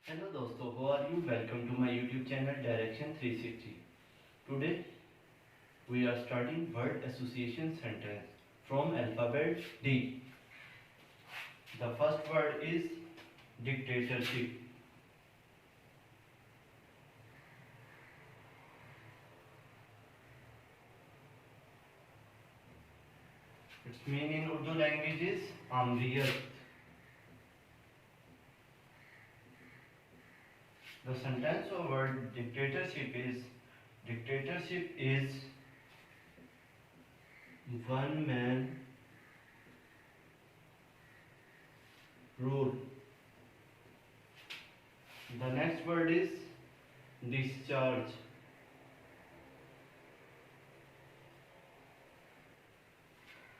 Hello दोस्तों, how are you? Welcome to my YouTube channel Direction 360. Today we are starting word association sentence from alphabet D. The first word is dictatorship. Its meaning in Urdu language is amriyat. The sentence of word dictatorship is one man rule. The next word is discharge.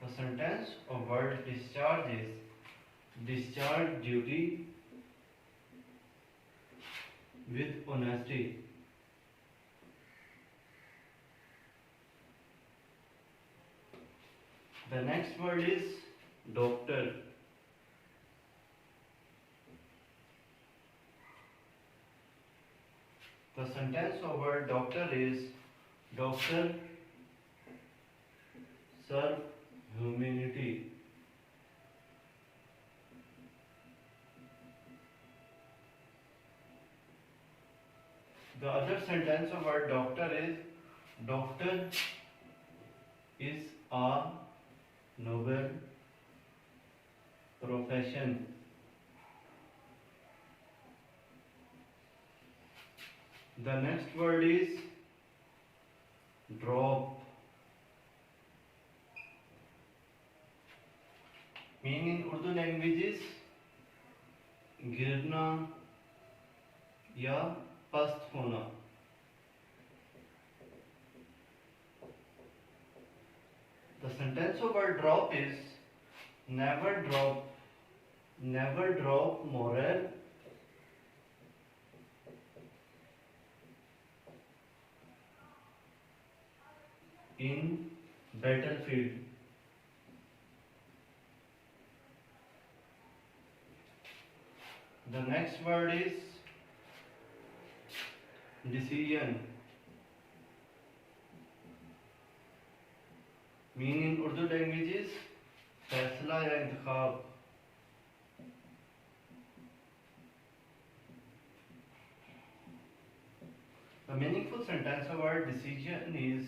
The sentence of word discharge is discharge duty with honesty. The next word is doctor. The sentence of word doctor is doctor serve humanity. The other sentence of word doctor is a noble profession. The next word is drop. Meaning in Urdu language is गिरना या पस्त होना. The sentence of word drop is never drop morale in battlefield. The next word is decision. Meaning in Urdu language is फैसला या इंतखाब. The meaningful sentence of word decision is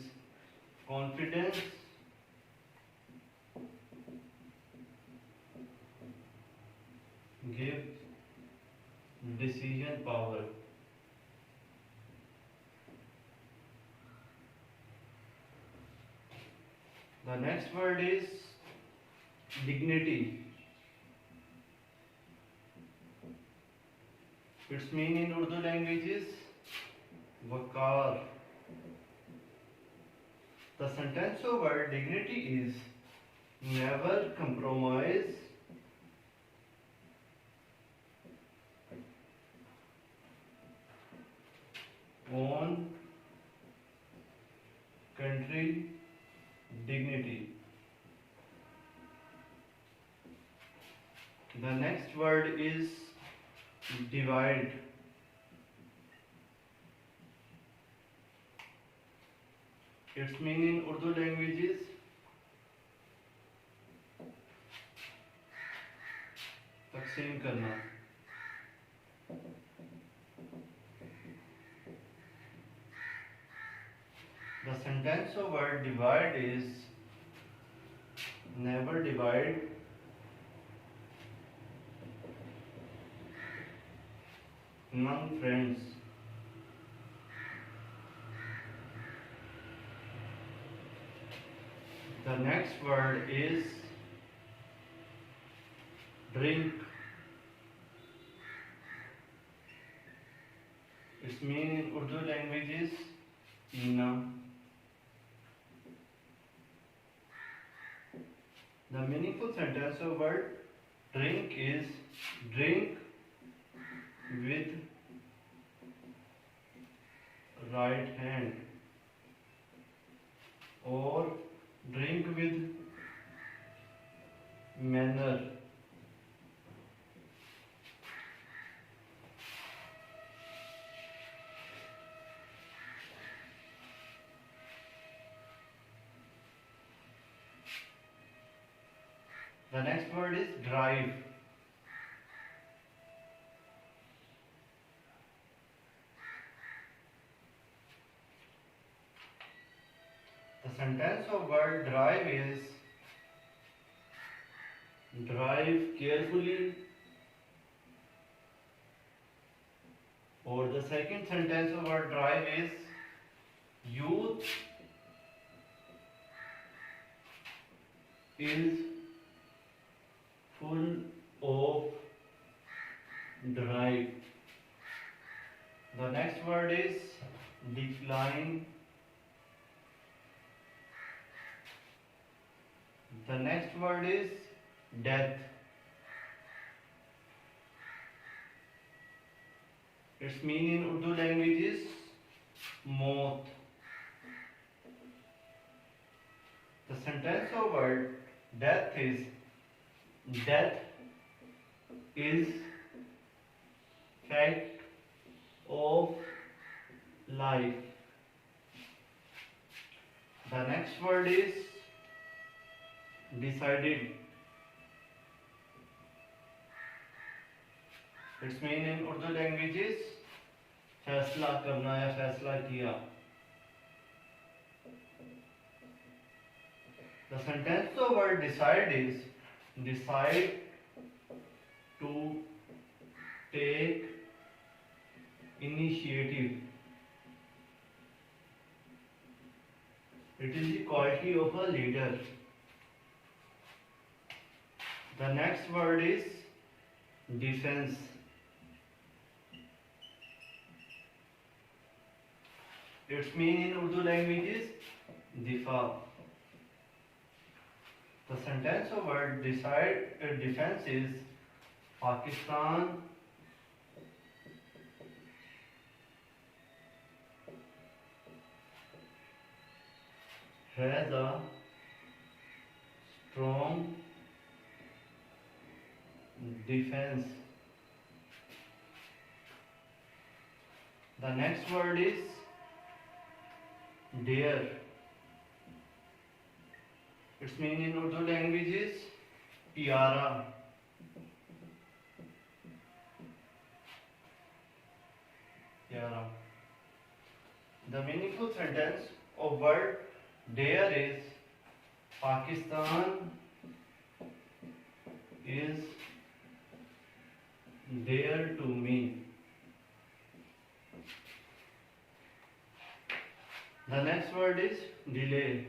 confidence gives decision power. The next word is dignity. Its meaning in Urdu language is Waqar. The sentence of word dignity is never compromise on country dignity. The next word is divide. Its meaning in Urdu language is तकसीम करना. The sentence of word divide is never divide among friends. The next word is drink. Its meaning in Urdu language is पीना. The meaningful sentence of word drink is drink with right hand or drink with manner. The next word is drive. The sentence of word drive is drive carefully. Or the second sentence of word drive is youth is full of drive. The next word is decline. The next word is death. Its meaning in Urdu language is maut. The sentence of word death is fact of life. The next word is decided. Its meaning in Urdu language is फैसला करना या फैसला किया. The sentence of word decide is decide to take initiative. It is the quality of a leader. The next word is defense. Its meaning in Urdu language is difa. The sentence of word defense is Pakistan has a strong defense. The next word is dare. Its meaning in Urdu language is pyara. The meaningful sentence of word dare is Pakistan is dear to me. The next word is delay.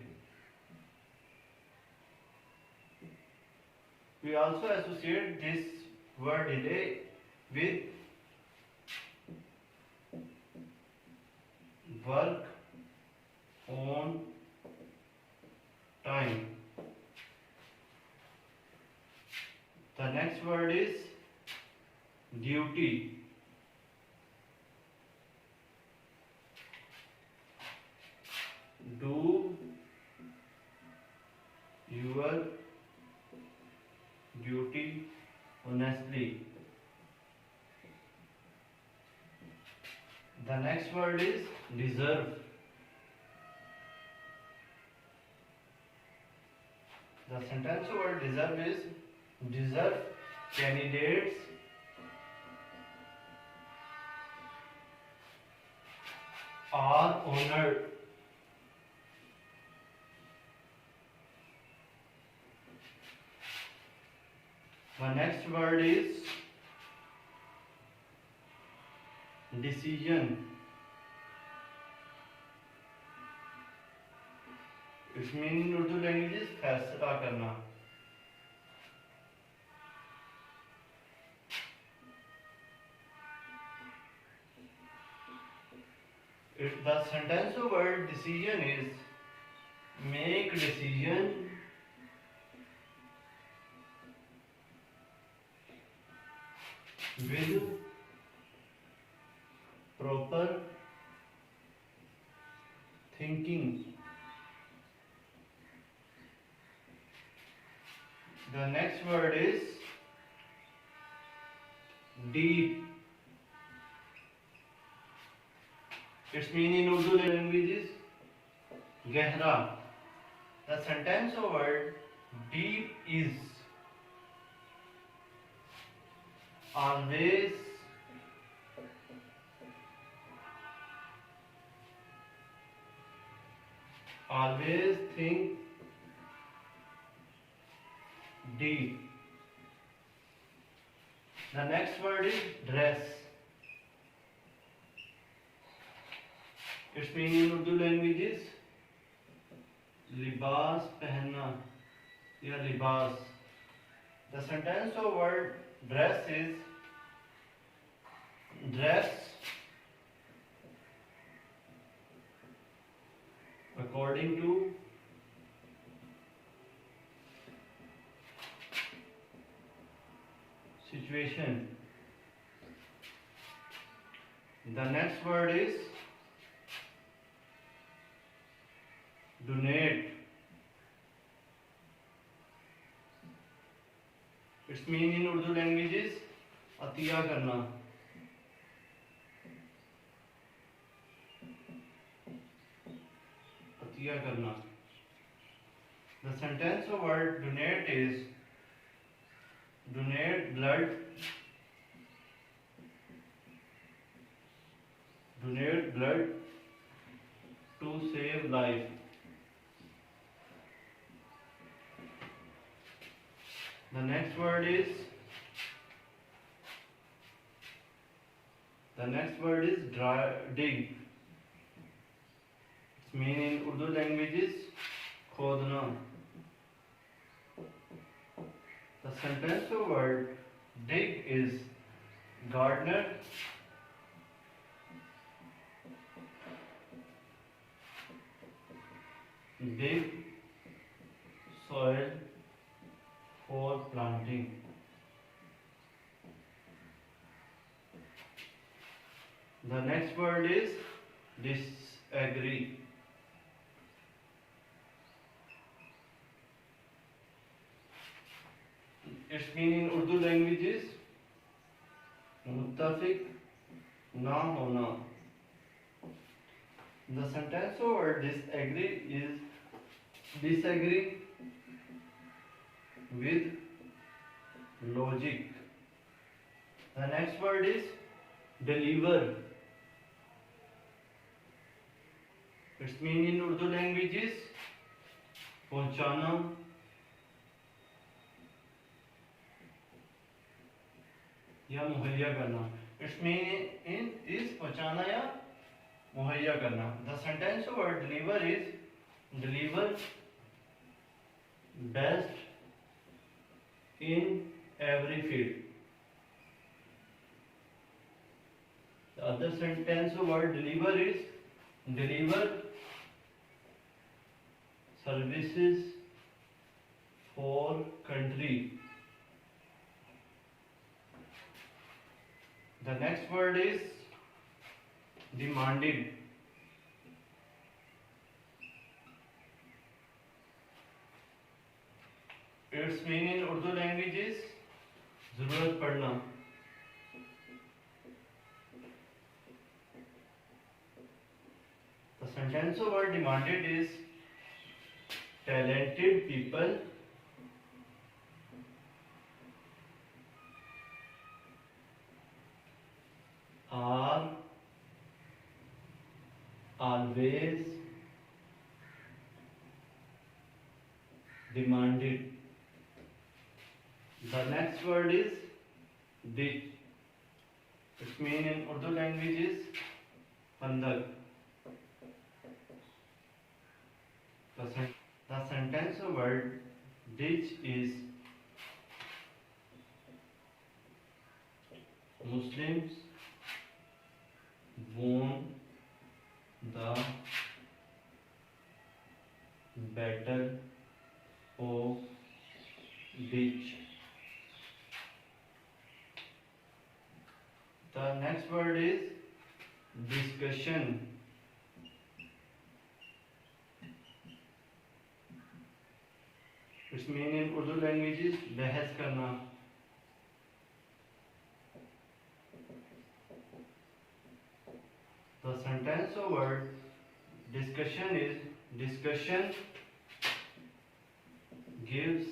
We also associate this word delay with work on time. The next word is duty. Do your duty honestly. The next word is deserve. The sentence word deserve is deserve candidates are honored. The next word is decision. Its meaning in Urdu language is फैसला करना. The sentence word decision is make decision with proper thinking. The next word is deep. Its meaning in Urdu language is gehra. The sentence word deep is always think deep. The next word is dress. Its meaning in Urdu language is libas pehna या libas. The sentence of word dress is dress according to situation. The next word is donate. Its meaning in Urdu language is Atiya करना. अतिया करना. The sentence of word donate is donate blood. Donate blood to save life. The next word is dig. Its meaning in Urdu language is खोदना. The sentence of word dig is gardener dig soil for planting. The next word is disagree. Its meaning in Urdu language is मुत्तफिक ना होना. The sentence of word disagree is disagree with logic. The next word is deliver. Its meaning in Urdu language is पहुंचाना या मुहैया करना. Its meaning is पहुंचाना या मुहैया करना. The sentence of word deliver is deliver best in every field. The other sentence of word deliver is deliver services for country. The next word is demanded. Its meaning in Urdu language is जरूरत पड़ना. The sentence of word demanded is talented people are always demanded. The next word is ditch. Its meaning in Urdu language is pandak. The sentence of word ditch is Muslims won the battle of ditch. The next word is discussion. Its meaning in Urdu language is बहस करना. The sentence of word discussion is discussion gives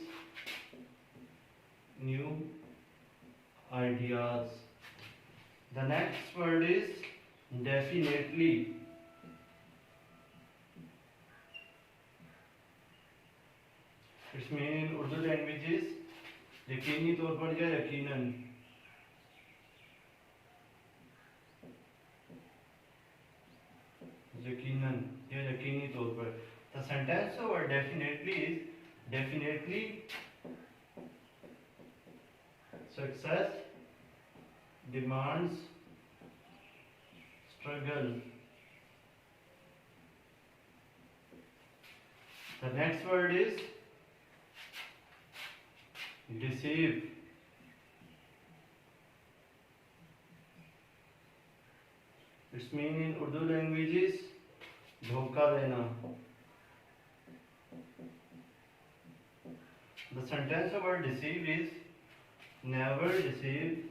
new ideas. The next word is definitely. Its meaning in Urdu language is यकीनी तौर पर या यकीनन. यकीनन या यकीनी तौर पर. The sentence of word definitely is definitely success demands struggle. The next word is deceive. Its meaning in Urdu language is धोखा देना. The sentence of word deceive is never deceive